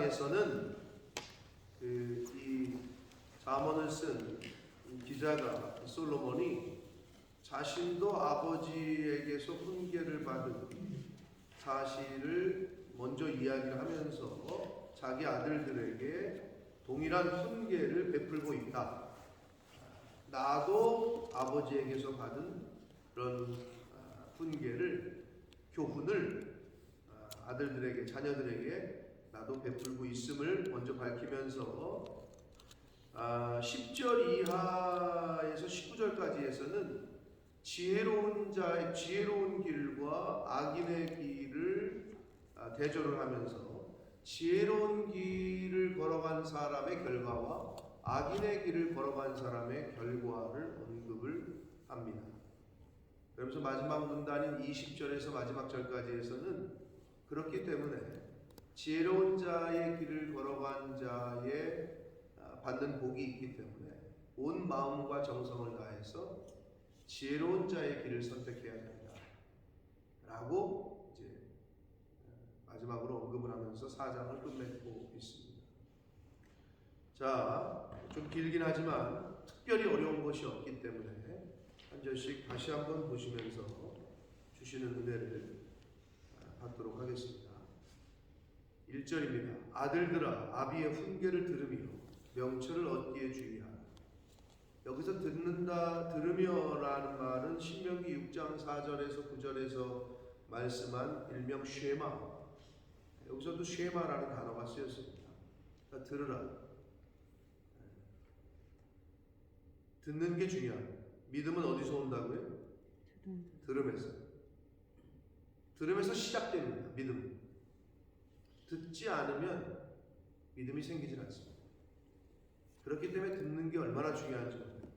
9장에서는 이 잠언을 쓴 기자가 솔로몬이 자신도 아버지에게서 훈계를 받은 사실을 먼저 이야기를 하면서 자기 아들들에게 동일한 훈계를 베풀고 있다. 나도 아버지에게서 받은 그런 훈계를, 교훈을 아들들에게, 자녀들에게 나도 베풀고 있음을 먼저 밝히면서 10절 이하에서 19절까지에서는 지혜로운 자의 지혜로운 길과 악인의 길을 대조를 하면서 지혜로운 길을 걸어간 사람의 결과와 악인의 길을 걸어간 사람의 결과를 언급을 합니다. 그러면서 마지막 문단인 20절에서 마지막 절까지에서는 그렇기 때문에 지혜로운 자의 길을 걸어간 자의 받는 복이 있기 때문에 온 마음과 정성을 다해서 지혜로운 자의 길을 선택해야 된다 라고 이제 마지막으로 언급을 하면서 4장을 끝맺고 있습니다. 자, 좀 길긴 하지만 특별히 어려운 것이 없기 때문에 한 절씩 다시 한번 보시면서 주시는 은혜를 받도록 하겠습니다. 1절입니다. 아들들아, 아비의 훈계를 들으며 명철을 얻기에 주의하라. 여기서 듣는다, 들으며라는 말은 신명기 6장 4절에서 9절에서 말씀한 일명 쉐마, 여기서도 쉐마라는 단어가 쓰였습니다. 그러니까 들으라. 듣는 게 중요합니다. 믿음은 어디서 온다고요? 들음에서. 들음에서 시작됩니다. 믿음. 듣지 않으면 믿음이 생기질 않습니다. 그렇기 때문에 듣는 게 얼마나 중요한지 모릅니다.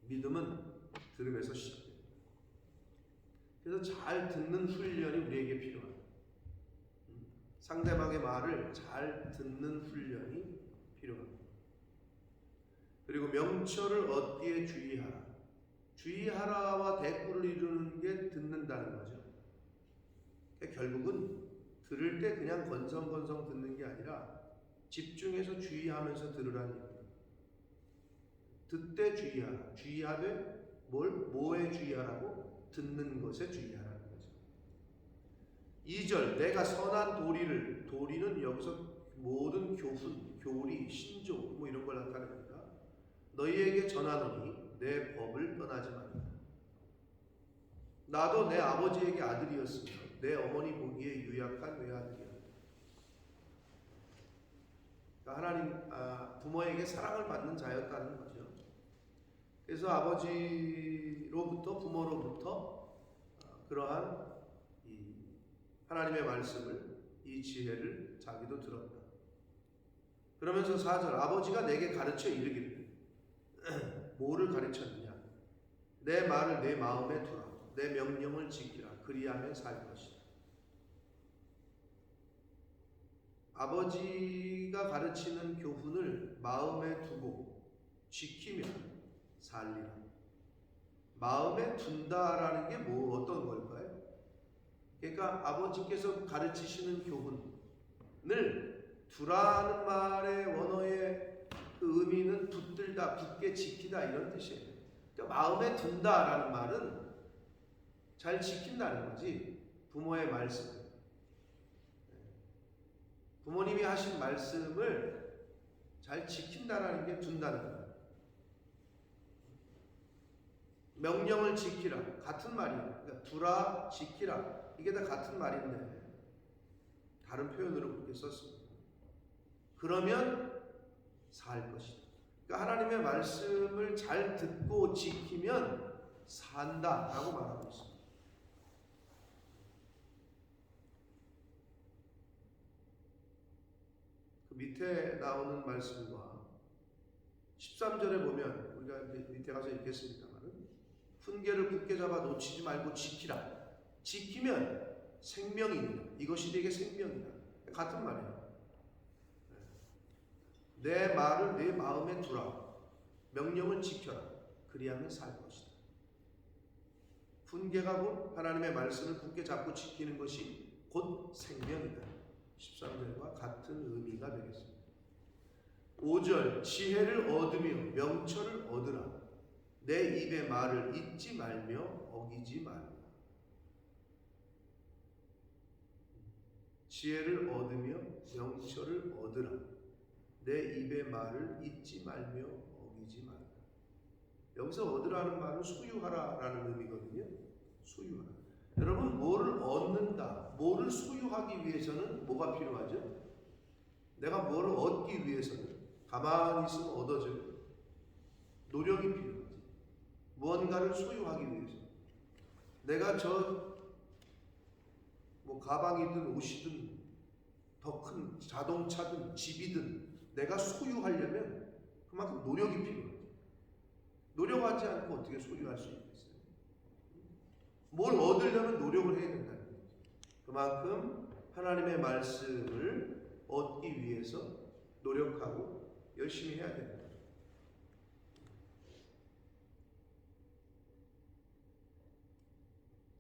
믿음은 들음에서 시작됩니다. 그래서 잘 듣는 훈련이 우리에게 필요합니다. 상대방의 말을 잘 듣는 훈련이 필요합니다. 그리고 명철을 얻기에 주의하라. 주의하라와 대꾸를 이루는 게 듣는다는 거죠. 그러니까 결국은 들을 때 그냥 건성건성 듣는 게 아니라 집중해서 주의하면서 들으라는 얘기입니다. 듣되 주의하라. 주의하되 뭐에 주의하라고? 듣는 것에 주의하라는 거죠. 2절, 내가 선한 도리를, 도리는 여기서 모든 교훈, 교리, 신조 뭐 이런 걸 나타냅니다. 너희에게 전하노니 내 법을 떠나지 말라. 나도 내 아버지에게 아들이었으며 내 어머니 보기에 유약한 외아들이었다. 그러니까 하나님, 부모에게 사랑을 받는 자였다는 거죠. 그래서 아버지로부터, 부모로부터 그러한 이 하나님의 말씀을, 이 지혜를 자기도 들었다. 그러면서 4절, 아버지가 내게 가르쳐 이르기를. 뭐를 가르쳤느냐? 내 말을 내 마음에 두라. 내 명령을 지키라. 그리하면 살 것이다. 아버지가 가르치는 교훈을 마음에 두고 지키면 살리라. 마음에 둔다라는 게 어떤 걸까요? 그러니까 아버지께서 가르치시는 교훈을 두라는 말의 원어의 그 의미는 붙들다, 붙게 지키다 이런 뜻이에요. 그러니까 마음에 둔다라는 말은 잘 지킨다는 거지. 부모의 말씀, 부모님이 하신 말씀을 잘 지킨다라는 게 둔다는 거예요. 명령을 지키라, 같은 말이에요. 그러니까 두라, 지키라, 이게 다 같은 말인데 다른 표현으로 그렇게 썼습니다. 그러면 살 것이다. 그러니까 하나님의 말씀을 잘 듣고 지키면 산다라고 말하고 있습니다. 그 밑에 나오는 말씀과 13절에 보면 우리가 밑에 가서 읽겠습니다만 훈계를 굳게 잡아 놓치지 말고 지키라. 지키면 생명이니라. 이것이 네게 생명이다. 같은 말이에요. 내 말을 내 마음에 두라. 명령을 지켜라. 그리하면 살 것이다. 훈계가 곧 하나님의 말씀을 굳게 잡고 지키는 것이 곧 생명이다. 13절과 같은 의미가 되겠습니다. 5절 지혜를 얻으며 명철을 얻으라. 내 입의 말을 잊지 말며 어기지 말라. 지혜를 얻으며 명철을 얻으라. 내 입의 말을 잊지 말며 어기지 말라. 여기서 얻으라는 말은 소유하라라는 의미거든요. 소유하라. 여러분, 뭐를 얻는다, 뭐를 소유하기 위해서는 뭐가 필요하죠? 내가 뭐를 얻기 위해서는 가만히 있으면 얻어져요. 노력이 필요하지. 무언가를 소유하기 위해서. 내가 뭐 가방이든 옷이든 더 큰 자동차든 집이든 내가 소유하려면 그만큼 노력이 필요해요. 노력하지 않고 어떻게 소유할 수 있겠어요? 뭘 얻으려면 노력을 해야 된다는 거죠. 그만큼 하나님의 말씀을 얻기 위해서 노력하고 열심히 해야 된다.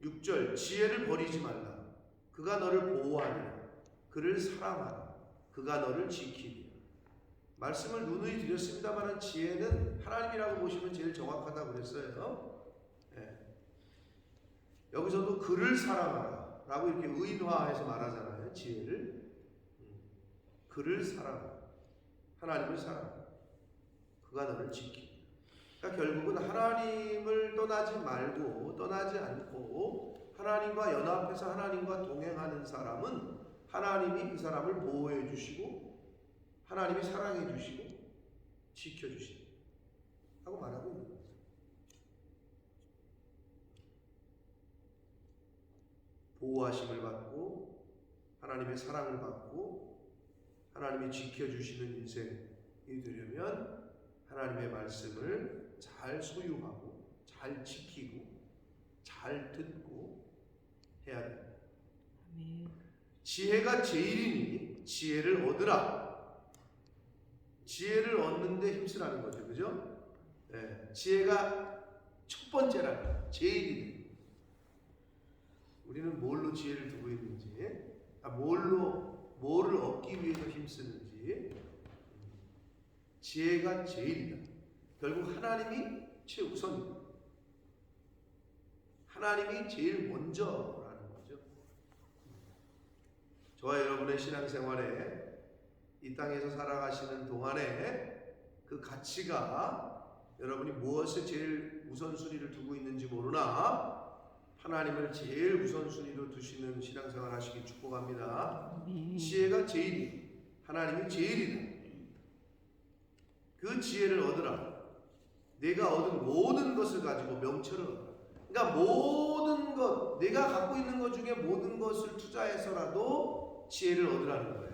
6절 지혜를 버리지 말라. 그가 너를 보호하리라. 그를 사랑하라. 그가 너를 지키리라. 말씀을 누누이 드렸습니다만 지혜는 하나님이라고 보시면 제일 정확하다고 그랬어요. 네. 여기서도 그를 사랑하라 라고 이렇게 의인화해서 말하잖아요. 지혜를. 그를 사랑하라. 하나님을 사랑하라. 그가 너를 지키리라. 그러니까 결국은 하나님을 떠나지 말고 떠나지 않고 하나님과 연합해서 하나님과 동행하는 사람은 하나님이 그 사람을 보호해 주시고 하나님이 사랑해 주시고 지켜 주시고 하고 말하고 있는 겁니다. 보호하심을 받고 하나님의 사랑을 받고 하나님이 지켜 주시는 인생이 되려면 하나님의 말씀을 잘 소유하고 잘 지키고 잘 듣고 해야 됩니다. 지혜가 제일이니 지혜를 얻으라. 지혜를 얻는데 힘쓰라는 거죠. 그죠? 네, 지혜가 첫 번째라. 제일이니. 우리는 뭘로 지혜를 두고 있는지, 뭐를 얻기 위해서 힘쓰는지. 지혜가 제일이다. 결국 하나님이 최우선이다. 하나님이 제일 먼저라는 거죠. 저와 여러분의 신앙생활에 이 땅에서 살아가시는 동안에 그 가치가 여러분이 무엇에 제일 우선순위를 두고 있는지 모르나 하나님을 제일 우선순위로 두시는 신앙생활 하시기 축복합니다. 지혜가 제일이다. 하나님이 제일이다. 그 지혜를 얻으라. 내가 얻은 모든 것을 가지고 명철을 얻으라. 그러니까 모든 것, 내가 갖고 있는 것 중에 모든 것을 투자해서라도 지혜를 얻으라는 거예요.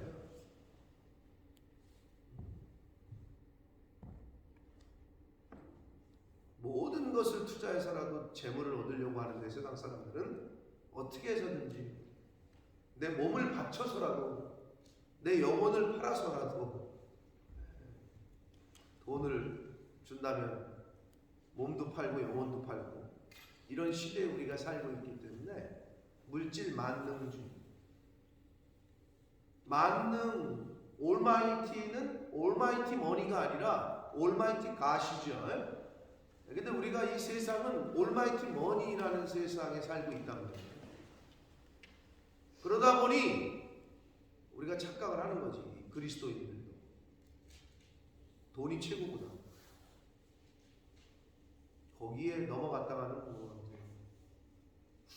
모든 것을 투자해서라도 재물을 얻으려고 하는데 세상 사람들은 어떻게 해서든지 내 몸을 바쳐서라도 내 영혼을 팔아서라도 돈을 준다면 몸도 팔고 영혼도 팔고 이런 시대에 우리가 살고 있기 때문에 물질 만능주의, 만능, 올마이티는 올마이티 머니가 아니라 올마이티 가시죠. 근데 우리가 이 세상은 올마이티 머니라는 세상에 살고 있다는 거예요. 그러다 보니 우리가 착각을 하는 거지. 그리스도인들도 돈이 최고구나. 거기에 넘어갔다가는 뭐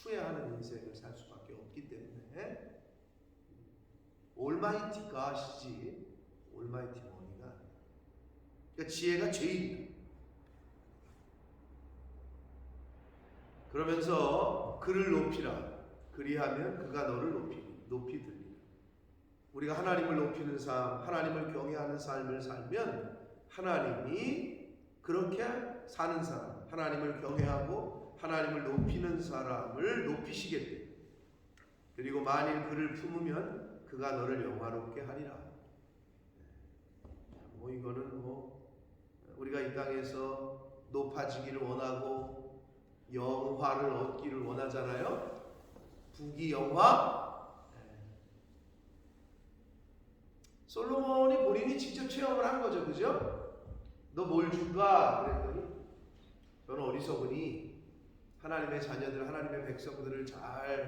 후회하는 인생을 살 수밖에 없기 때문에 올마이티 가시지 올마이티 머니가 아니야. 그러니까 지혜가 제일이다. 그러면서 그를 높이라. 그리하면 그가 너를 높이 들리라. 우리가 하나님을 높이는 삶, 하나님을 경외하는 삶을 살면 하나님이 그렇게 사는 사람, 하나님을 경외하고 하나님을 높이는 사람을 높이시겠대. 그리고 만일 그를 품으면 그가 너를 영화롭게 하리라. 뭐 이거는 우리가 이 땅에서 높아지기를 원하고 영화를 얻기를 원하잖아요. 부귀영화, 솔로몬이 본인이 직접 체험을 한 거죠. 그죠? 너 뭘 줄까? 그랬더니 너는 어리석으니 하나님의 자녀들, 하나님의 백성들을 잘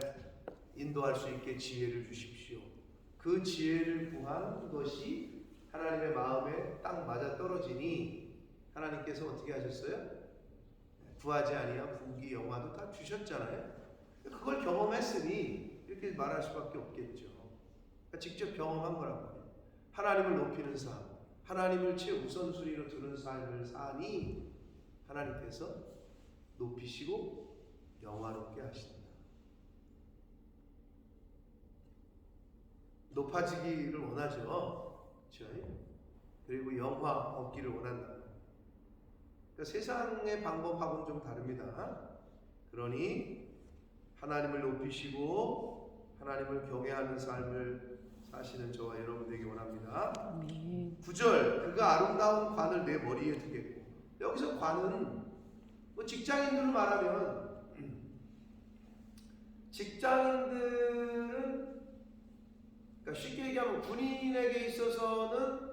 인도할 수 있게 지혜를 주십시오. 그 지혜를 구한 것이 하나님의 마음에 딱 맞아 떨어지니 하나님께서 어떻게 하셨어요? 구하지 아니한 부귀 영화도 다 주셨잖아요. 그걸 경험했으니 이렇게 말할 수밖에 없겠죠. 그러니까 직접 경험한 거라고. 하나님을 높이는 삶, 하나님을 최우선순위로 두는 삶을 사니 하나님께서 높이시고 영화롭게 하신다. 높아지기를 원하죠. 그렇죠? 그리고 영화 얻기를 원한다. 그러니까 세상의 방법하고는 좀 다릅니다. 그러니 하나님을 높이시고 하나님을 경외하는 삶을 사시는 저와 여러분에게 원합니다. 9절, 그가 아름다운 관을 내 머리에 두겠고. 여기서 관은 뭐 직장인들로 말하면 직장인들은 그러니까 쉽게 얘기하면 군인에게 있어서는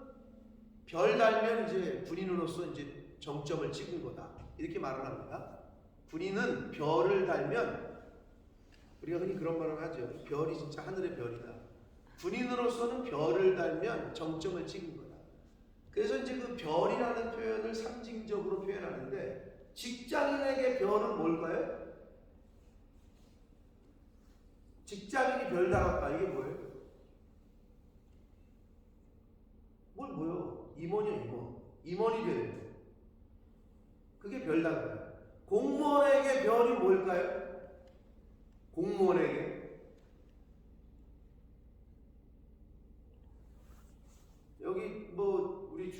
별 달면 이제 군인으로서 이제 정점을 찍은 거다. 이렇게 말을 합니다. 군인은 별을 달면 우리가 흔히 그런 말을 하죠. 별이 진짜 하늘의 별이다. 군인으로서는 별을 달면 정점을 찍은 거다. 그래서 이제 그 별이라는 표현을 상징적으로 표현하는데 직장인에게 별은 뭘까요? 직장인이 별 달았다. 이게 뭐예요? 뭐요? 임원이요, 임원. 임원이 되는 거예요. 그게 별 단 거예요. 공무원에게 별이 뭘까요? 공무원에게 여기 뭐 우리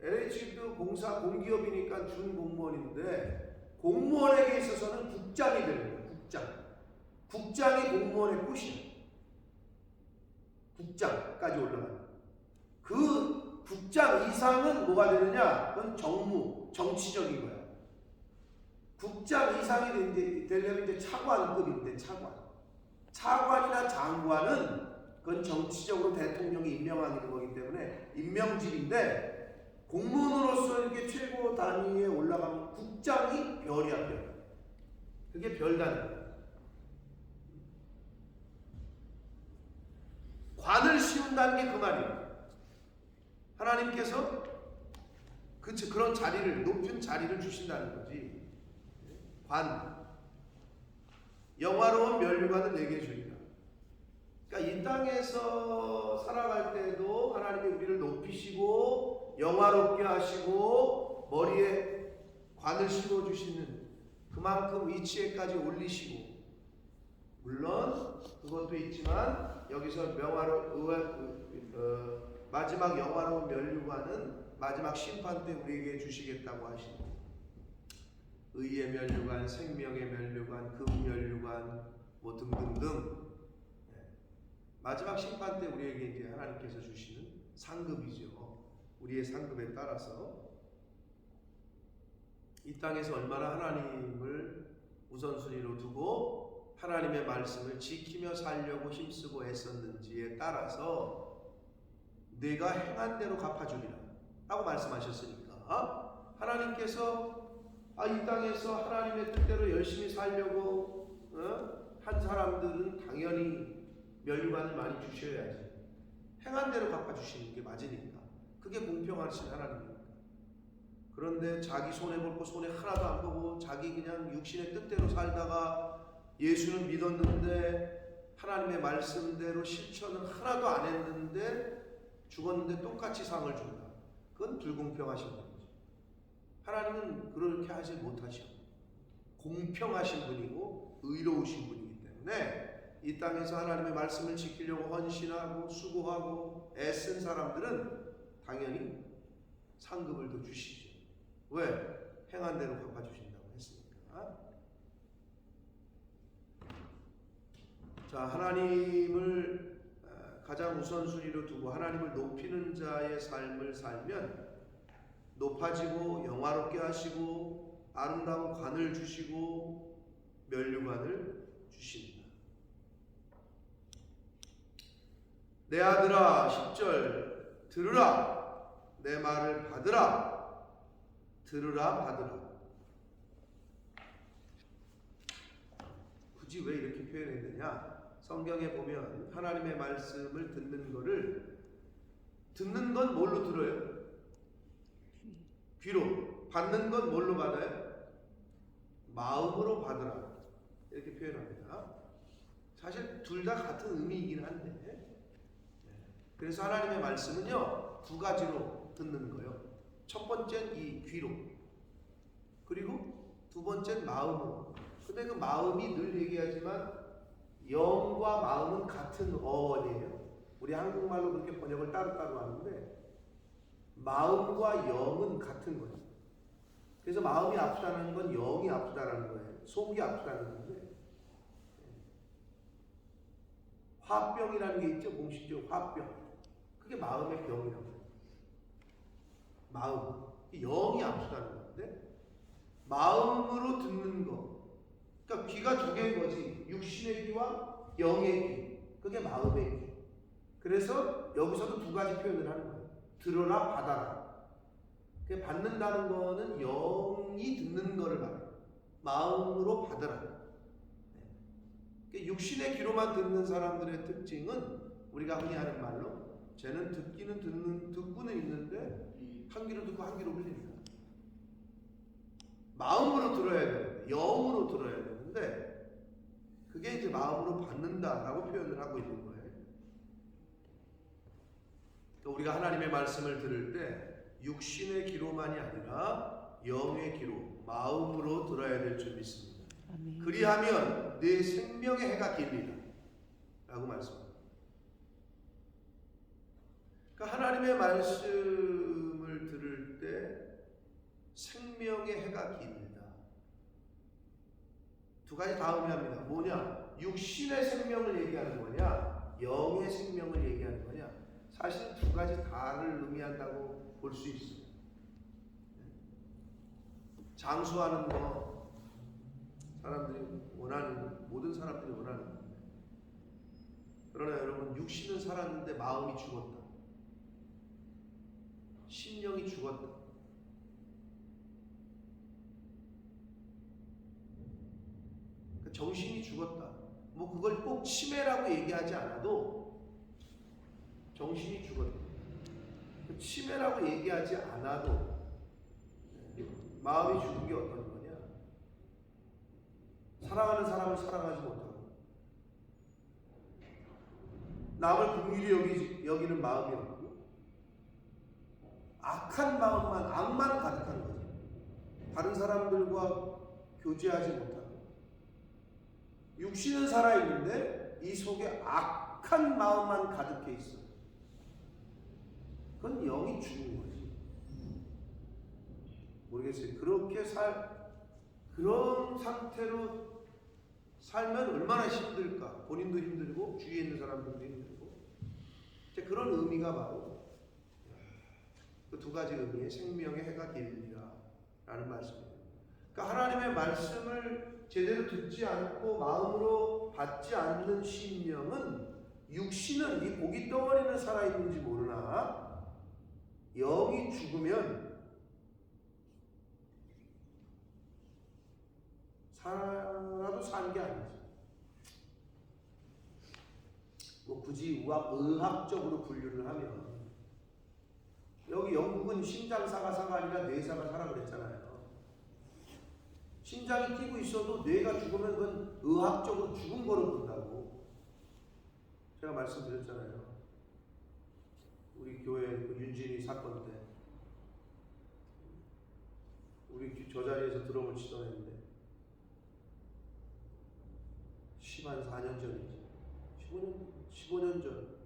LH도 공사 공기업이니까 준공무원인데 공무원에게 있어서는 국장이 되는 거예요. 국장이 공무원의 꽃이에요. 국장까지 올라가요. 그 국장 이상은 뭐가 되느냐? 그건 정치적인 거야. 국장 이상이 되려면 이제 차관급인데 차관이나 장관은 그건 정치적으로 대통령이 임명하는 거기 때문에 임명직인데 공무원으로서 이렇게 최고 단위에 올라가면 국장이 별이야, 별. 그게 별단위야. 관을 씌운다는 게 그 말이에요. 하나님께서 그런 자리를, 높은 자리를 주신다는 거지. 관. 영화로운 면류관을 내게 주리라. 그러니까 이 땅에서 살아갈 때도 하나님이 우리를 높이시고 영화롭게 하시고 머리에 관을 씌워주시는 그만큼 위치에까지 올리시고 물론 그것도 있지만 여기서 마지막 영화로운 면류관은 마지막 심판 때 우리에게 주시겠다고 하시는 의의 면류관, 생명의 면류관, 금 면류관 뭐 등등등 마지막 심판 때 우리에게 이제 하나님께서 주시는 상급이죠. 우리의 상급에 따라서 이 땅에서 얼마나 하나님을 우선순위로 두고 하나님의 말씀을 지키며 살려고 힘쓰고 애썼는지에 따라서 내가 행한 대로 갚아주리라 라고 말씀하셨으니까 하나님께서 이 땅에서 하나님의 뜻대로 열심히 살려고 한 사람들은 당연히 면류관을 많이 주셔야지. 행한 대로 갚아주시는 게 맞으니까. 그게 공평하신 하나님입니다. 그런데 자기 손해볼 거 손해 하나도 안 보고 자기 그냥 육신의 뜻대로 살다가 예수는 믿었는데 하나님의 말씀대로 실천은 하나도 안 했는데 죽었는데 똑같이 상을 준다. 그건 불공평하신 분이죠. 하나님은 그렇게 하지 못하셔. 공평하신 분이고 의로우신 분이기 때문에 이 땅에서 하나님의 말씀을 지키려고 헌신하고 수고하고 애쓴 사람들은 당연히 상급을 더 주시죠. 왜? 행한 대로 갚아주신다고 했으니까. 자, 하나님을 가장 우선순위로 두고 하나님을 높이는 자의 삶을 살면 높아지고 영화롭게 하시고 아름다운 관을 주시고 면류관을 주신다. 내 아들아 10절 들으라, 내 말을 받으라, 들으라 받으라. 굳이 왜 이렇게 표현했느냐? 성경에 보면 하나님의 말씀을 듣는 거를, 듣는 건 뭘로 들어요? 귀로. 받는 건 뭘로 받아요? 마음으로 받으라, 이렇게 표현합니다. 사실 둘 다 같은 의미이긴 한데, 그래서 하나님의 말씀은요 두 가지로 듣는 거예요. 첫 번째는 이 귀로, 그리고 두 번째는 마음으로. 근데 그 마음이 늘 얘기하지만 영과 마음은 같은 어원이에요. 우리 한국말로 그렇게 번역을 따로따로 하는데 마음과 영은 같은 거예요. 그래서 마음이 아프다는 건 영이 아프다라는 거예요. 속이 아프다는 건데, 화병이라는 게 있죠. 공식적으로 화병. 그게 마음의 병이라고 해요. 마음. 영이 아프다는 건데 마음으로 듣는 거. 그러니까 귀가 두 개인 거지. 육신의 귀와 영의 귀. 그게 마음의 귀. 그래서 여기서도 두 가지 표현을 하는 거예요. 들어라, 받아라. 받는다는 거는 영이 듣는 거를 말해요. 마음으로 받으라. 육신의 귀로만 듣는 사람들의 특징은 우리가 흔히 하는 말로 쟤는 듣고는 있는데 한 귀로 듣고 한 귀로 흘립니다. 마음으로 들어야 되는데, 영으로 들어야 되는데 그게 이제 마음으로 받는다라고 표현을 하고 있는 거예요. 그러니까 우리가 하나님의 말씀을 들을 때 육신의 귀로만이 아니라 영의 귀로, 마음으로 들어야 될 줄 믿습니다. 아멘. 그리하면 내 생명의 해가 길리라 라고 말씀합니다. 그러니까 하나님의 말씀을 들을 때 생명의 해가 길다. 두 가지 다 의미합니다. 뭐냐? 육신의 생명을 얘기하는 거냐? 영의 생명을 얘기하는 거냐? 사실 두 가지 다를 의미한다고 볼 수 있어요. 장수하는 거 사람들이 원하는, 모든 사람들이 원하는 건데, 그러나 여러분, 육신은 살았는데 마음이 죽었다. 심령이 죽었다. 정신이 죽었다. 뭐 그걸 꼭 치매라고 얘기하지 않아도 정신이 죽었다. 치매라고 얘기하지 않아도 마음이 죽은 게 어떤 거냐? 사랑하는 사람을 사랑하지 못하고, 남을 긍휼히 여기는 마음이 없고, 악한 마음만, 악만 가득한 거죠. 다른 사람들과 교제하지 못하고, 육신은 살아있는데 이 속에 악한 마음만 가득해 있어. 그건 영이 죽은 거지. 모르겠어요. 그런 상태로 살면 얼마나 힘들까. 본인도 힘들고 주위에 있는 사람들도 힘들고. 그런 의미가 바로 그 두 가지 의미의 생명의 해가 길리라 라는 말씀입니다. 그러니까 하나님의 말씀을 제대로 듣지 않고 마음으로 받지 않는 심령은, 육신은 이 고기 덩어리는 살아있는지 모르나 영이 죽으면 살아도 산 게 아니지. 뭐 굳이 의학적으로 분류를 하면, 여기 영국은 심장사가 아니라 뇌사가 살아 그랬잖아요. 심장이 뛰고 있어도 뇌가 죽으면 그건 의학적으로 죽은 거로 본다고 제가 말씀드렸잖아요. 우리 교회 그 윤진이 사건 때 우리 저 자리에서 드럼을 치던 애인데 14년 전이지. 15년 전.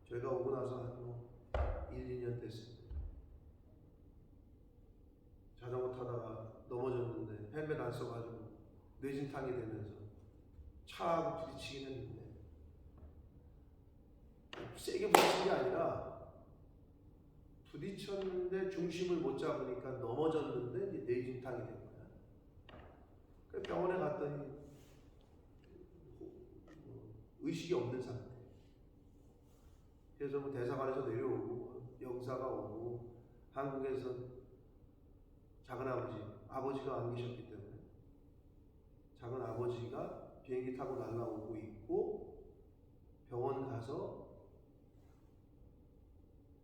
저희가 오고 나서 한 1, 2년 됐습니다. 자전거 타다가 넘어졌는데 헬멧 안 써가지고 뇌진탕이 되면서 차하고 부딪히긴 했는데, 세게 부딪힌 게 아니라 부딪혔는데 중심을 못 잡으니까 넘어졌는데 이제 뇌진탕이 된 거야. 그래서 병원에 갔더니 의식이 없는 상태. 그래서 뭐 대사관에서 내려오고 영사가 오고 한국에서 작은아버지, 아버지가 안 계셨기 때문에 작은아버지가 비행기 타고 날아오고 있고 병원 가서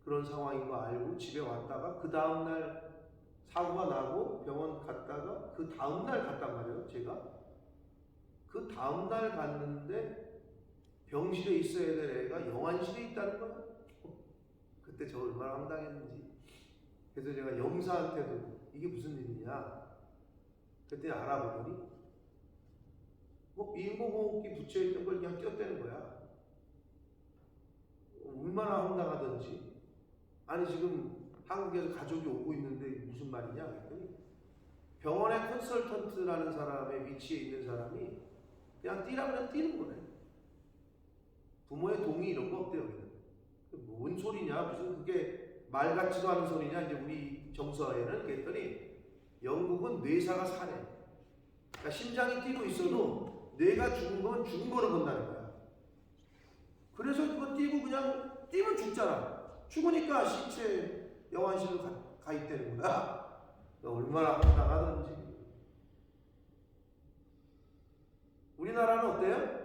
그런 상황인 거 알고 집에 왔다가 그 다음날 사고가 나고 병원 갔다가 그 다음날 갔단 말이에요. 제가 그 다음날 갔는데 병실에 있어야 될 애가 영안실에 있다는 거야. 그때 저 얼마나 황당했는지. 그래서 제가 영사한테도 이게 무슨 일이냐 그때 알아보더니 뭐 인공호흡기 붙여있던 걸 그냥 꼈다는 거야. 얼마나 황당하던지. 아니 지금 한국에서 가족이 오고 있는데 무슨 말이냐 그랬더니 병원의 컨설턴트라는 사람의 위치에 있는 사람이 그냥 뛰라면 뛰는 거네. 부모의 동의 이런 거 없대요. 뭔 소리냐 무슨 그게 말 같지도 않은 소리냐 이제 우리 정서에는 그랬더니 영국은 뇌사가 사네. 그러니까 심장이 뛰고 있어도 뇌가 죽은 건 죽은 거로 본다는 거야. 그래서 그거 뛰고 그냥 뛰면 죽잖아. 죽으니까 시체 영안실로 가 있다는 거야. 얼마나 황당하던지. 우리나라는 어때요?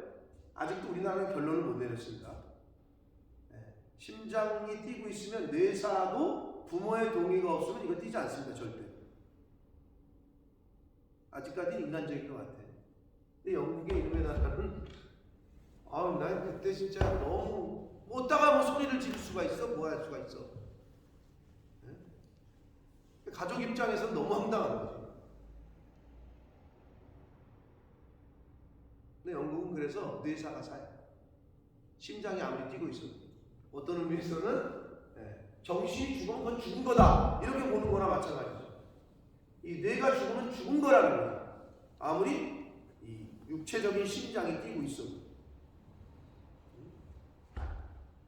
아직도 우리나라는 결론을 못 내렸습니다. 심장이 뛰고 있으면 뇌사도 부모의 동의가 없으면 이거 뛰지 않습니다. 절대. 아직까지 인간적인 것 같아. 근데 영국의 이름의 나라는 난 그때 진짜 너무 못다가 뭐 소리를 지를 수가 있어? 뭐 할 수가 있어? 가족 입장에서는 너무 황당한 거지. 근데 영국은 그래서 뇌사가 사야. 심장이 아무리 뛰고 있어도. 어떤 의미에서는 정신이 죽으면 그건 죽은 거다 이렇게 보는 거나 마찬가지죠. 이 뇌가 죽으면 죽은 거라는 거야. 아무리 이 육체적인 심장이 뛰고 있어도.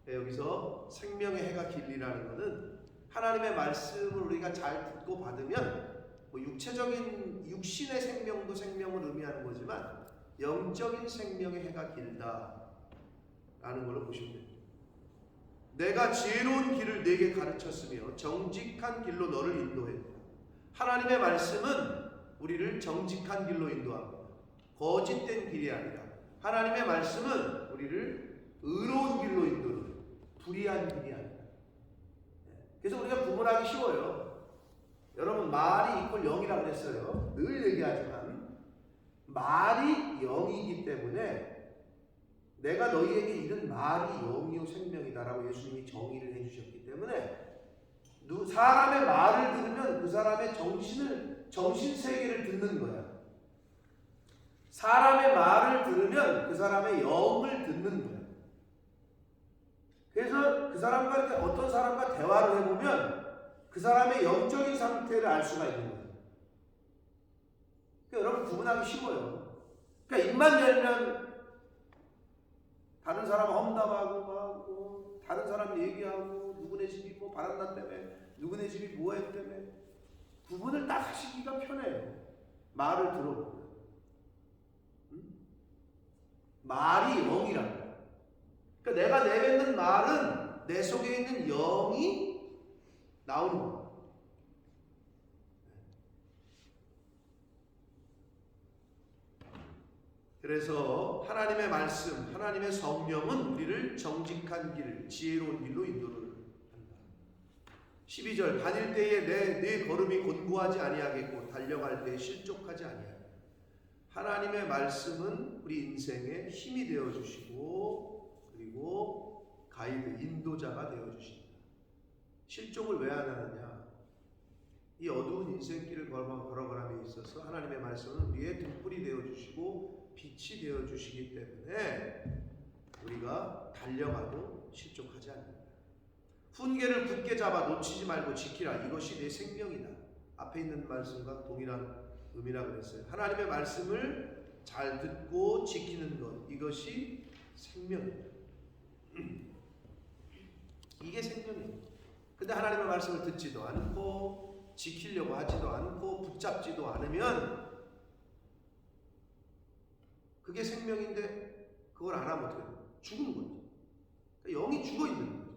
여기서 생명의 해가 길리라는 것은 하나님의 말씀을 우리가 잘 듣고 받으면 뭐 육체적인 육신의 생명도 생명을 의미하는 거지만 영적인 생명의 해가 길다라는 걸로 보시면 됩니다. 내가 지혜로운 길을 네게 가르쳤으며 정직한 길로 너를 인도했다. 하나님의 말씀은 우리를 정직한 길로 인도합니다. 거짓된 길이 아니라 하나님의 말씀은 우리를 의로운 길로 인도해요. 불의한 길이 아니라. 그래서 우리가 구분하기 쉬워요. 여러분 말이 이퀄 0이라고 그랬어요. 늘 얘기하지만 말이 0이기 때문에 내가 너희에게 이른 말이 영이요 생명이다라고 예수님이 정의를 해주셨기 때문에 사람의 말을 들으면 그 사람의 정신세계를 듣는 거야. 사람의 말을 들으면 그 사람의 영을 듣는 거야. 그래서 그 사람과 이렇게 어떤 사람과 대화를 해보면 그 사람의 영적인 상태를 알 수가 있는 거예요. 그러니까 여러분 구분하기 쉬워요. 그러니까 입만 열면 다른 사람 험담하고 막 다른 사람 얘기하고 누구네 집이 뭐 바람났다며 누구네 집이 뭐 했다며 구분을 딱 하시기가 편해요. 말을 들어보면. 말이 영이라고. 그러니까 내가 내뱉는 말은 내 속에 있는 영이 나오는 거예요. 그래서 하나님의 말씀, 하나님의 성령은 우리를 정직한 길, 지혜로운 길로 인도를 한다. 12절 다닐 때에 내 걸음이 곤고하지 아니하겠고 달려갈 때에 실족하지 아니하겠고. 하나님의 말씀은 우리 인생의 힘이 되어주시고 그리고 가이드, 인도자가 되어주신다. 실족을 왜 안 하느냐? 이 어두운 인생길을 걸어가람에 있어서 하나님의 말씀은 우리의 등불이 되어주시고 빛이 되어주시기 때문에 우리가 달려가도 실족하지 않는다. 훈계를 굳게 잡아 놓치지 말고 지키라. 이것이 내 생명이다. 앞에 있는 말씀과 동일한 의미라고 그랬어요. 하나님의 말씀을 잘 듣고 지키는 것, 이것이 생명이다. 이게 생명이에요. 근데 하나님의 말씀을 듣지도 않고 지키려고 하지도 않고 붙잡지도 않으면 그게 생명인데 그걸 안 하면 어떻게 돼요? 죽은 거죠. 그러니까 영이 죽어 있는 거죠.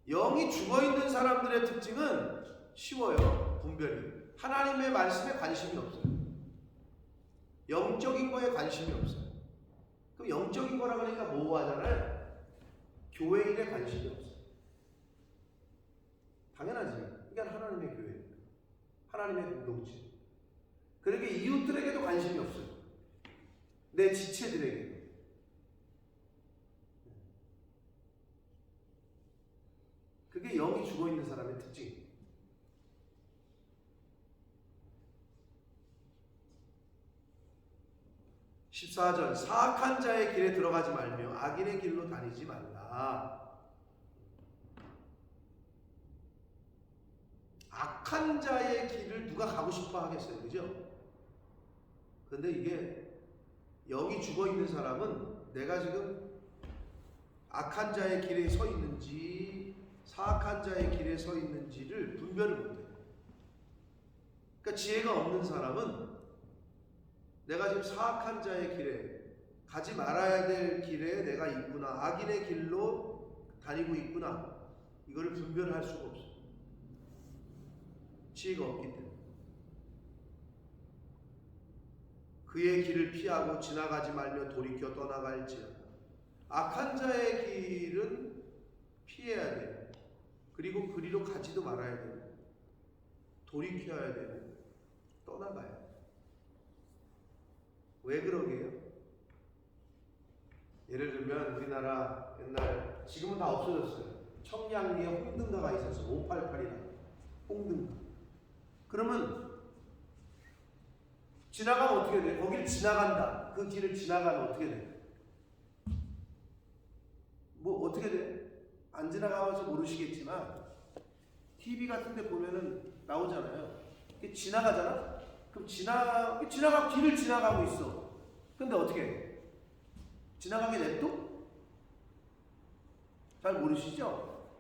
영이 죽어있는 사람들의 특징은 쉬워요. 분별이. 하나님의 말씀에 관심이 없어요. 영적인 거에 관심이 없어요. 그럼 영적인 거라 그러니까 뭐 하잖아요? 교회 일에 관심이 없어요. 당연하지. 이게 하나님의 교회니까. 하나님의 공동체. 그러니까 이웃들에게도 관심이 없어요. 내 지체들에게도. 그게 영이 죽어있는 사람의 특징이에요. 14절 사악한 자의 길에 들어가지 말며 악인의 길로 다니지 말라. 악한 자의 길을 누가 가고 싶어 하겠어요, 그죠? 근데 이게 영이 죽어있는 사람은 내가 지금 악한 자의 길에 서 있는지 사악한 자의 길에 서 있는지를 분별을 못해요. 그러니까 지혜가 없는 사람은 내가 지금 사악한 자의 길에 가지 말아야 될 길에 내가 있구나, 악인의 길로 다니고 있구나, 이거를 분별할 수가 없어요. 지혜가 없기 때문에. 그의 길을 피하고 지나가지 말며 돌이켜 떠나갈지어다. 악한 자의 길은 피해야 돼요. 그리고 그리로 가지도 말아야 돼요. 돌이켜야 되고 떠나가야 돼요. 왜 그러게요? 예를 들면 우리나라 옛날, 지금은 다 없어졌어요. 청량리에 홍등가가 있었어요. 588이라고. 홍등가. 그러면 지나가면 어떻게 돼? 거기를 지나간다. 그 길을 지나가면 어떻게 돼? 뭐 어떻게 돼? 안 지나가면서 모르시겠지만 TV 같은 데 보면은 나오잖아요. 지나가잖아? 그럼 길을 지나가고 있어. 근데 어떻게 해? 지나가게 냅둬? 잘 모르시죠?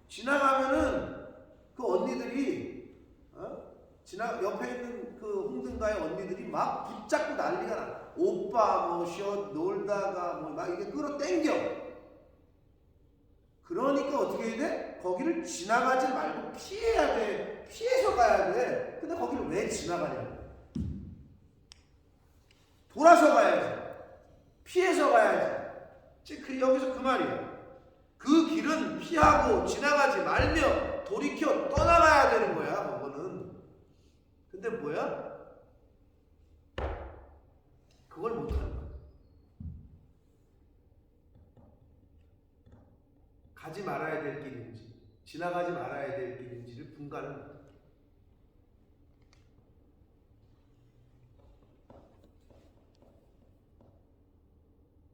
지나가면은 그 언니들이 옆에 있는 그 홍등가의 언니들이 막 붙잡고 난리가 나. 오빠 뭐 숏 놀다가 뭐 막 이게 끌어당겨. 그러니까 어떻게 해야 돼? 거기를 지나가지 말고 피해야 돼. 피해서 가야 돼. 근데 거기를 왜 지나가냐고. 돌아서 가야지. 피해서 가야지. 여기서 그 말이에요. 그 길은 피하고 지나가지 말며 돌이켜 떠나가야 되는 거야, 그거는. 근데 뭐야? 그걸 못하는 거야. 가지 말아야 될 길인지 지나가지 말아야 될 길인지를 분간을 못해.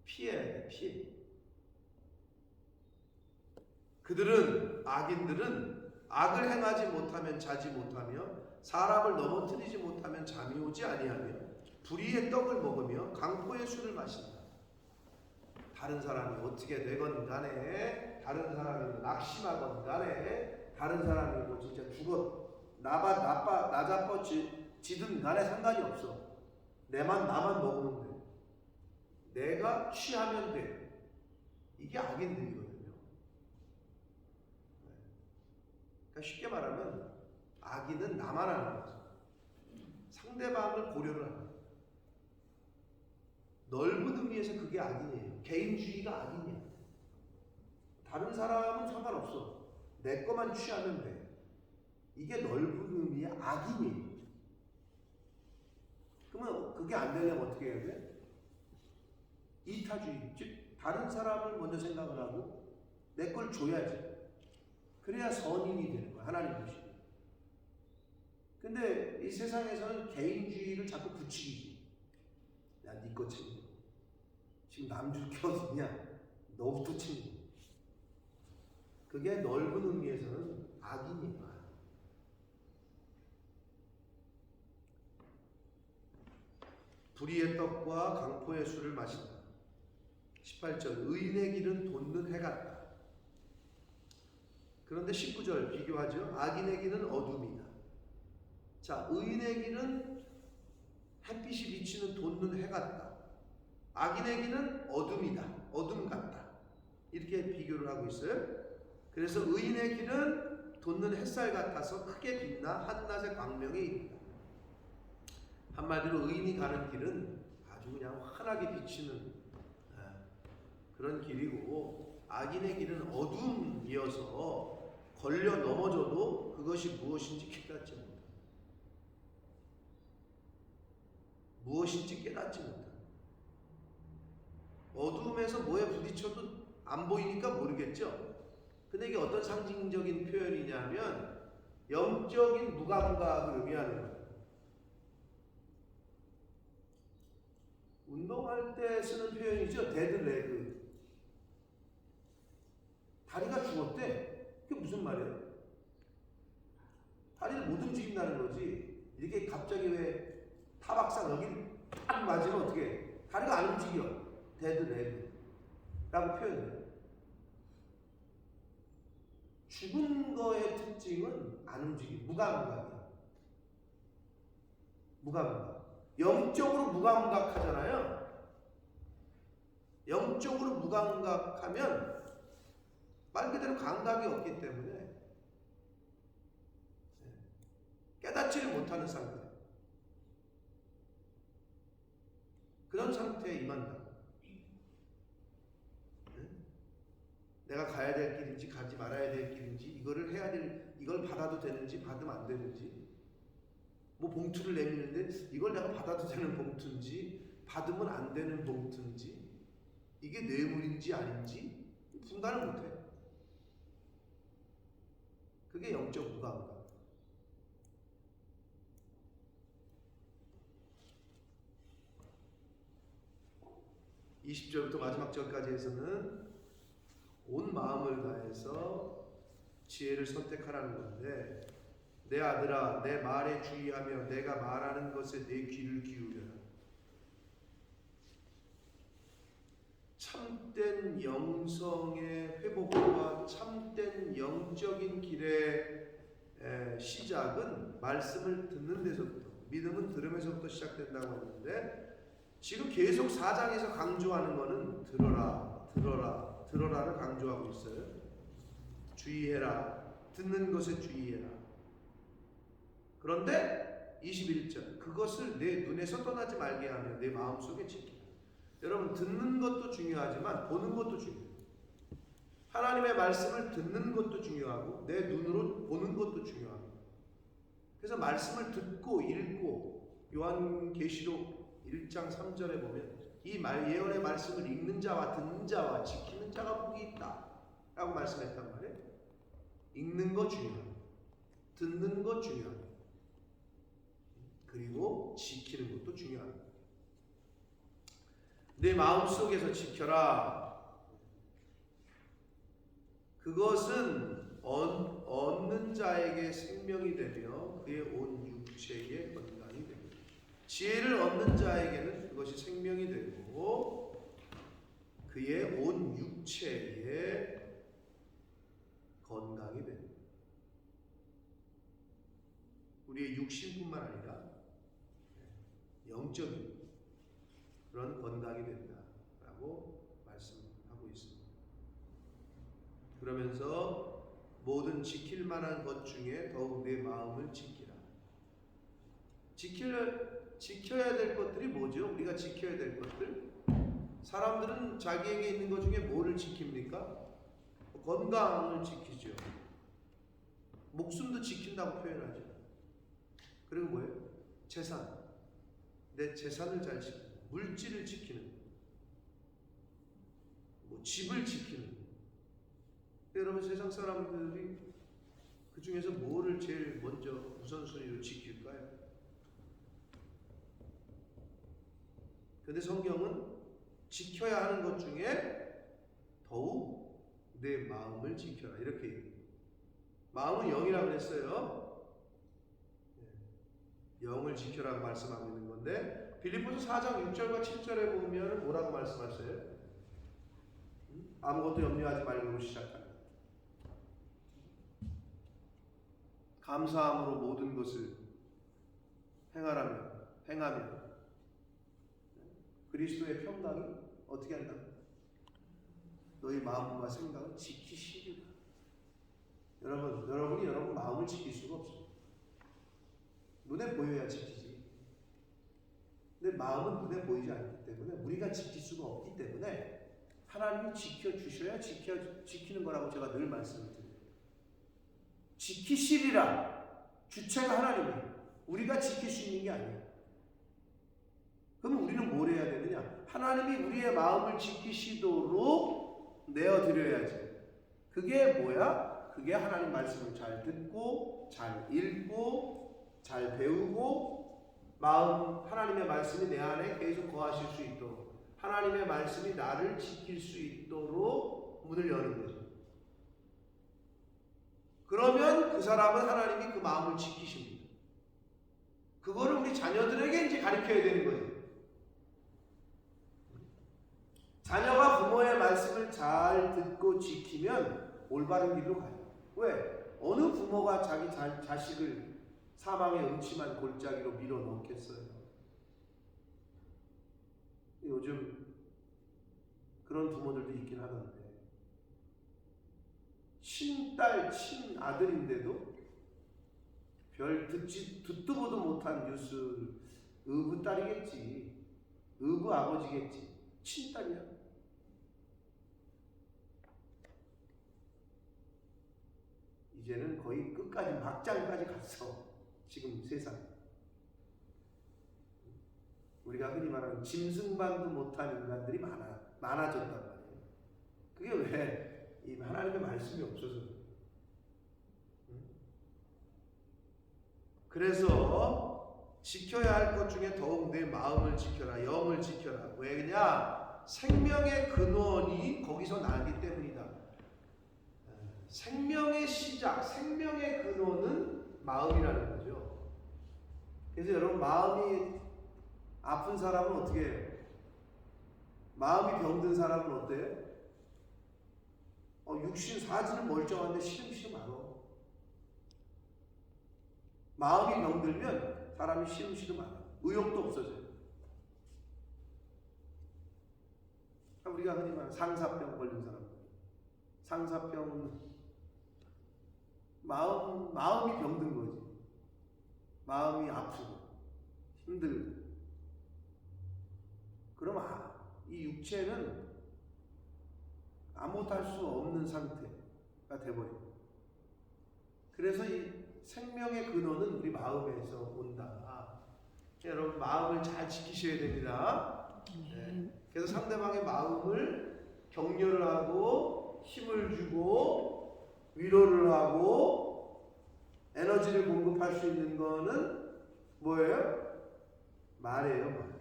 피해야 돼, 피해. 그들은, 악인들은 악을 행하지 못하면 자지 못하며 사람을 넘어뜨리지 못하면 잠이 오지 아니하며 불의의 떡을 먹으며 강포의 술을 마신다. 다른 사람이 어떻게 되건 간에, 다른 사람이 낙심하건 간에, 다른 사람이 뭐 진짜 나자빠 지든 간에 상관이 없어. 나만 먹으면 돼. 내가 취하면 돼. 이게 악인들이거든요. 그러니까 쉽게 말하면 악인은 나만 하는 거죠. 상대방을 고려를 하는 거예요. 넓은 의미에서 그게 악인이에요. 개인주의가 악인이야. 다른 사람은 상관없어. 내 것만 취하면 돼. 이게 넓은 의미의 악인이에요. 그러면 그게 안 되려면 어떻게 해야 돼? 이타주의, 즉 다른 사람을 먼저 생각을 하고 내 걸 줘야지. 그래야 선인이 되는 거야, 하나님 보시기에. 근데 이 세상에서는 개인주의를 자꾸 부추기지. 야, 네 거 챙겨. 지금 남 줄 게 어딨냐? 너부터 챙겨. 그게 넓은 의미에서는 악인이야. 불의의 떡과 강포의 술을 마신다. 18절 의인의 길은 돋는 해 같다. 그런데 19절 비교하죠. 악인의 길은 어둠이다. 자, 의인의 길은 햇빛이 비치는 돋는 해 같다. 악인의 길은 어둠이다. 어둠 같다. 이렇게 비교를 하고 있어요. 그래서 의인의 길은 돋는 햇살 같아서 크게 빛나 한낮의 광명에 이른다. 한마디로 의인이 가는 길은 아주 그냥 환하게 비치는 그런 길이고, 악인의 길은 어둠이어서 걸려 넘어져도 그것이 무엇인지 깨닫지 못한다. 무엇인지 깨닫지 못한다. 어둠에서 뭐에 부딪혀도 안 보이니까 모르겠죠. 근데 이게 어떤 상징적인 표현이냐면 영적인 무감각을 의미하는 거예요. 운동할 때 쓰는 표현이죠. 데드 레그. 다리가 죽었대. 그게 무슨 말이에요? 다리를 못 움직인다는 거지. 이렇게 갑자기 왜 타박상 여기 딱 맞으면 어떻게 해? 다리가 안 움직여. 데드 레그 라고 표현해요. 죽은 거의 특징은 안 움직임, 무감각이야. 무감각. 영적으로 무감각하잖아요. 영적으로 무감각하면 말 그대로 감각이 없기 때문에 깨닫지를 못하는 상태. 그런 상태에 임한다. 내가 가야 될 길인지 가지 말아야 될 길인지, 이거를 해야 될, 이걸 받아도 되는지 받으면 안 되는지, 뭐 봉투를 내미는데 이걸 내가 받아도 되는 봉투인지 받으면 안 되는 봉투인지, 이게 뇌물인지 아닌지 분간을 못해. 그게 영적 무감각. (20절부터) 마지막 절까지 해서는 온 마음을 다해서 지혜를 선택하라는 건데, 내 아들아 내 말에 주의하며 내가 말하는 것에 내 귀를 기울여라. 참된 영성의 회복과 참된 영적인 길의 시작은 말씀을 듣는 데서부터, 믿음은 들음에서부터 시작된다고 했는데, 지금 계속 4장에서 강조하는 것은 들어라, 들어라, 들어라를 강조하고 있어요. 주의해라. 듣는 것에 주의해라. 그런데 21절, 그것을 내 눈에서 떠나지 말게 하며 내 마음속에 지키라. 여러분, 듣는 것도 중요하지만 보는 것도 중요해요. 하나님의 말씀을 듣는 것도 중요하고 내 눈으로 보는 것도 중요합니다. 그래서 말씀을 듣고 읽고, 요한계시록 1장 3절에 보면 이 예언의 말씀을 읽는 자와 듣는 자와 지키는 자가 복이 있다 라고 말씀했단 말이에요. 읽는 거 중요하고 듣는 거 중요하고 그리고 지키는 것도 중요합니다. 내 마음속에서 지켜라. 그것은 얻는 자에게 생명이 되며 그의 온 육체에 건강이 됩니다. 지혜를 얻는 자에게는 그것이 생명이 되고 그의 온 육체에 건강이 됩니다. 우리의 육신뿐만 아니라 영적인 그런 건강이 된다라고 말씀하고 있습니다. 그러면서 모든 지킬 만한 것 중에 더욱 내 마음을 지키라. 지켜야 될 것들이 뭐죠? 우리가 지켜야 될 것들? 사람들은 자기에게 있는 것 중에 뭐를 지킵니까? 건강을 지키죠. 목숨도 지킨다고 표현하죠. 그리고 뭐예요? 재산. 내 재산을 잘 지키는, 물질을 지키는, 뭐 집을 지키는. 여러분, 세상 사람들이 그 중에서 뭐를 제일 먼저 우선순위로 지킬까요? 근데 성경은 지켜야 하는 것 중에 더욱 내 마음을 지켜라 이렇게 얘기해요. 마음은 영이라고 그랬어요. 영을 지켜라고 말씀하고 있는 건데, 빌립보서 4장 6절과 7절에 보면 뭐라고 말씀하세요? 아무것도 염려하지 말고 시작합니다. 감사함으로 모든 것을 행하며 그리스도의 평강이 어떻게 한다? 너희 마음과 생각을 지키시리라. 여러분이 여러분 마음을 지킬 수가 없어요. 눈에 보여야 지키지. 근데 마음은 눈에 보이지 않기 때문에 우리가 지킬 수가 없기 때문에 하나님이 지켜주셔야 지키는 거라고 제가 늘 말씀을 드려요. 지키시리라. 주체가 하나님이에요. 우리가 지킬 수 있는 게 아니에요. 그럼 우리는 뭘 해야 되느냐? 하나님이 우리의 마음을 지키시도록 내어드려야지. 그게 뭐야? 그게 하나님 말씀을 잘 듣고 잘 읽고 잘 배우고 하나님의 말씀이 내 안에 계속 거하실 수 있도록 하나님의 말씀이 나를 지킬 수 있도록 문을 여는 거죠. 그러면 그 사람은 하나님이 그 마음을 지키십니다. 그거를 우리 자녀들에게 이제 가르쳐야 되는 거예요. 자녀가 부모의 말씀을 잘 듣고 지키면 올바른 길로 가요. 왜? 어느 부모가 자기 자식을 사망의 음침한 골짜기로 밀어 넣겠어요? 요즘 그런 부모들도 있긴 하던데 친딸, 친아들인데도 별 듣도 보도 못한 뉴스 의부 딸이겠지, 의부 아버지겠지, 친딸이야. 이제는 거의 끝까지 막장까지 갔어. 지금 세상. 우리가 흔히 말하는 짐승반도 못한 인간들이 많아졌단 말이에요. 그게 왜? 이 하나님의 말씀이 없어서. 그래서 지켜야 할 것 중에 더욱 내 마음을 지켜라, 영을 지켜라. 왜냐? 생명의 근원이 거기서 나기 때문이다. 생명의 시작, 생명의 근원은 마음이라는 거죠. 그래서 여러분, 마음이 아픈 사람은 어떻게 해요? 마음이 병든 사람은 어때요? 육신 사지는 멀쩡한데 시름시름 안 와. 마음이 병들면 사람이 시름시름 안 와. 의욕도 없어져요. 우리가 흔히 말하는 상사병 걸린 사람, 상사병, 마음이 병든 거지. 마음이 아프고 힘들고. 그럼 이 육체는 아무것도 할 수 없는 상태가 돼버려요. 그래서 이 생명의 근원은 우리 마음에서 온다. 여러분, 마음을 잘 지키셔야 됩니다. 네. 그래서 상대방의 마음을 격려를 하고 힘을 주고 위로를 하고 에너지를 공급할 수 있는 거는 뭐예요? 말이에요, 말.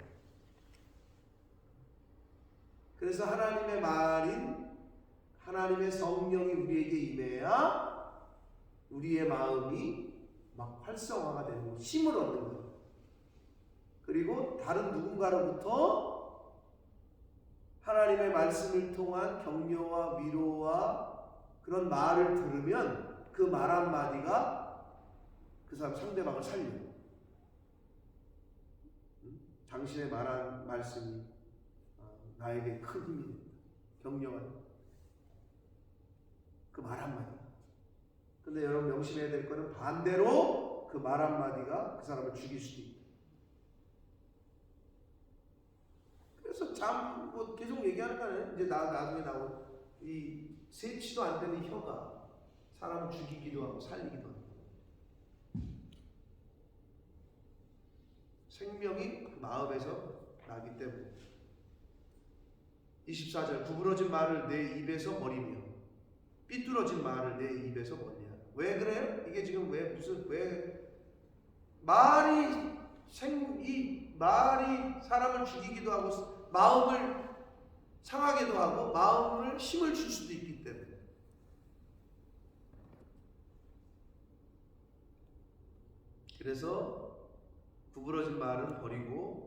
그래서 하나님의 말인 하나님의 성령이 우리에게 임해야 우리의 마음이 막 활성화가 되고 힘을 얻는 거예요. 그리고 다른 누군가로부터 하나님의 말씀을 통한 격려와 위로와 그런 말을 들으면 그 말 한마디가 그 사람 상대방을 살려요. 당신의 말한 말씀이 나에게 큰 힘이 됩니다. 격려하는 그 말 한마디. 근데 여러분, 명심해야 될 거는 반대로 그 말 한마디가 그 사람을 죽일 수도 있다. 그래서 계속 얘기하는 거는 이제 나중에 나온 이 세치도 안 되는 혀가 사람을 죽이기도 하고 살리기도 하고. 생명이 그 마음에서 나기 때문에. 24절, 구부러진 말을 내 입에서 버리며 삐뚤어진 말을 내 입에서 버리냐. 왜 그래요? 이게 지금 왜 말이 사람을 죽이기도 하고 마음을 상하게도 하고 마음을 힘을 줄 수도 있기 때문에. 그래서 구부러진 말은 버리고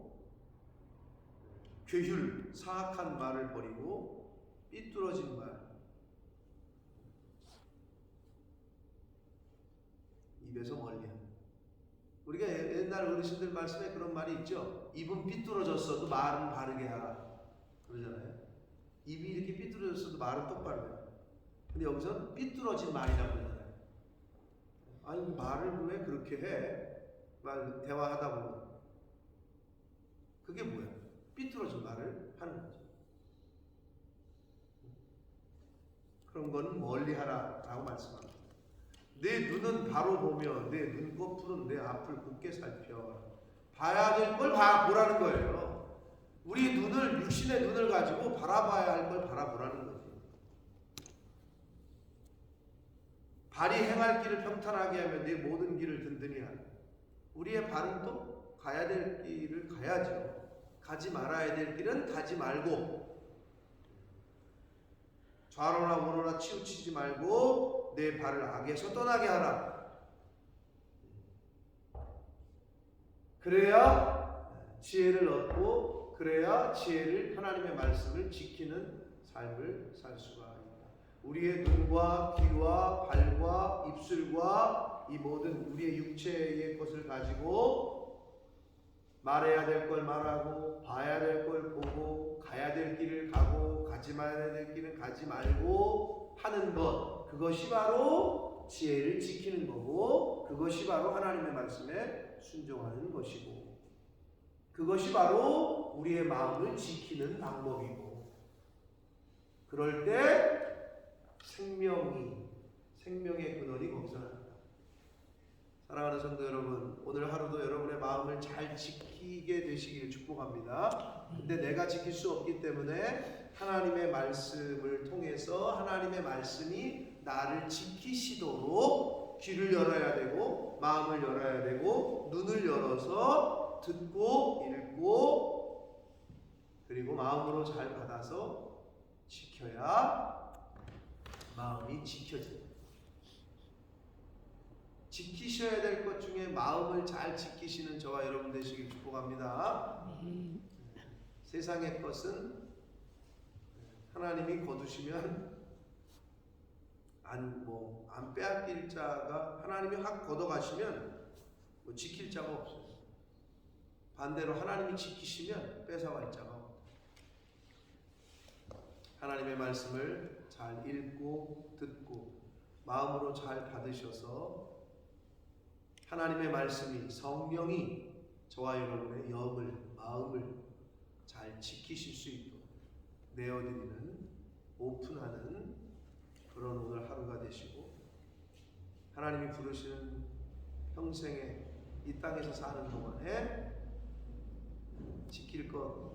괴휼, 사악한 말을 버리고 삐뚤어진 말 입에서 멀리하라. 우리가 옛날 어르신들 말씀에 그런 말이 있죠. 입은 삐뚤어졌어도 말은 바르게 하라 그러잖아요. 입이 이렇게 삐뚤어졌어도 말은 똑바로 해라. 근데 여기서 삐뚤어진 말이라고 그러잖아요. 아니 말을 왜 그렇게 해? 말 대화하다 보면 그게 뭐야? 삐뚤어진 말을 하는 거죠. 그런 거는 멀리하라라고 말씀합니다. 내 눈은 바로 보며 내 눈꺼풀은 내 앞을 굳게 살펴. 봐야 될 걸 보라는 거예요. 우리 눈을, 육신의 눈을 가지고 바라봐야 할 걸 바라보라는 거지. 발이 행할 길을 평탄하게 하며 내 모든 길을 든든히 하라. 우리의 발은 또 가야 될 길을 가야죠. 가지 말아야 될 길은 가지 말고, 좌로나 우로나 치우치지 말고 내 발을 악에서 떠나게 하라. 그래야 지혜를 얻고, 그래야 지혜를, 하나님의 말씀을 지키는 삶을 살 수가 있다. 우리의 눈과 귀와 발과 입술과 이 모든 우리의 육체의 것을 가지고 말해야 될 걸 말하고, 봐야 될 걸 보고, 가야 될 길을 가고, 가지 말아야 될 길은 가지 말고 하는 것, 그것이 바로 지혜를 지키는 거고, 그것이 바로 하나님의 말씀에 순종하는 것이고, 그것이 바로 우리의 마음을 지키는 방법이고, 그럴 때 생명의 근원이 거기서 납니다. 사랑하는 성도 여러분, 오늘 하루도 여러분의 마음을 잘 지키게 되시기를 축복합니다. 근데 내가 지킬 수 없기 때문에 하나님의 말씀을 통해서 하나님의 말씀이 나를 지키시도록 귀를 열어야 되고, 마음을 열어야 되고, 눈을 열어서 듣고 읽고, 그리고 마음으로 잘 받아서 지켜야 마음이 지켜집니다. 지키셔야 될 것 중에 마음을 잘 지키시는 저와 여러분 되시길 축복합니다. 세상의 것은 하나님이 거두시면 안 빼앗길 자가, 하나님이 확 걷어가시면 지킬 자가 없어요. 반대로 하나님이 지키시면 뺏어갈 자가 없어요. 하나님의 말씀을 잘 읽고 듣고 마음으로 잘 받으셔서 하나님의 말씀이, 성령이 저와 여러분의 영을, 마음을 잘 지키실 수 있도록 내어드리는, 오픈하는 그런 오늘 하루가 되시고, 하나님이 부르시는 평생에 이 땅에서 사는 동안에 지킬 것,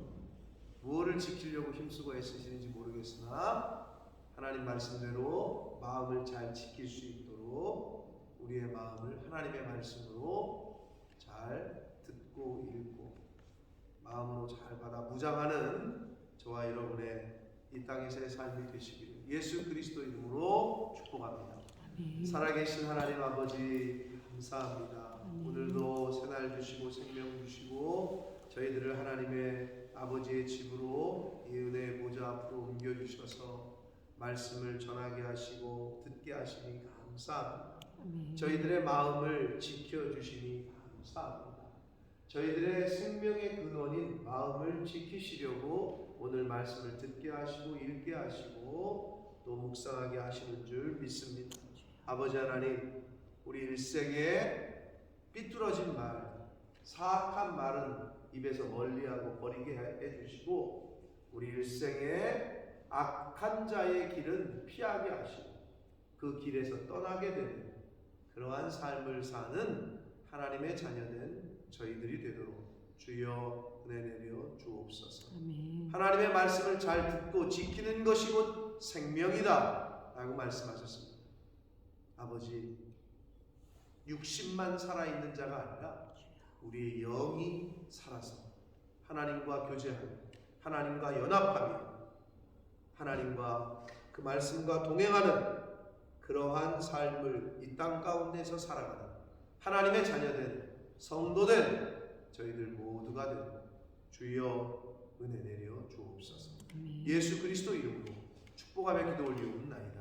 무엇을 지키려고 힘쓰고 애쓰시는지 모르겠으나 하나님 말씀대로 마음을 잘 지킬 수 있도록 우리의 마음을 하나님의 말씀으로 잘 듣고 읽고 마음으로 잘 받아 무장하는 저와 여러분의 이 땅에서의 삶이 되시기를 예수 그리스도 이름으로 축복합니다. 아멘. 살아계신 하나님 아버지 감사합니다. 오늘도 새날 주시고 생명 주시고 저희들을 하나님의 아버지의 집으로 이 은혜의 보좌 앞으로 옮겨주셔서 말씀을 전하게 하시고 듣게 하시니 감사합니다. 저희들의 마음을 지켜주시니 감사합니다. 저희들의 생명의 근원인 마음을 지키시려고 오늘 말씀을 듣게 하시고 읽게 하시고 또 묵상하게 하시는 줄 믿습니다. 아버지 하나님, 우리 일생에 삐뚤어진 말, 사악한 말은 입에서 멀리하고 버리게 해주시고, 우리 일생에 악한 자의 길은 피하게 하시고 그 길에서 떠나게 되는 그러한 삶을 사는 하나님의 자녀된 저희들이 되도록 주여 은혜 내려 주옵소서. 아멘. 하나님의 말씀을 잘 듣고 지키는 것이 곧 생명이다 라고 말씀하셨습니다. 아버지, 육신만 살아있는 자가 아니라 우리의 영이 살아서 하나님과 교제하며 하나님과 연합하며 하나님과 그 말씀과 동행하는 그러한 삶을 이 땅 가운데서 살아가는 하나님의 자녀된 성도된 저희들 모두가 되도록 주여 은혜 내려 주옵소서. 예수 그리스도 이름으로 축복하며 기도 올리옵나이다.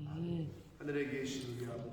아멘. 하늘에 계신 우리 아버지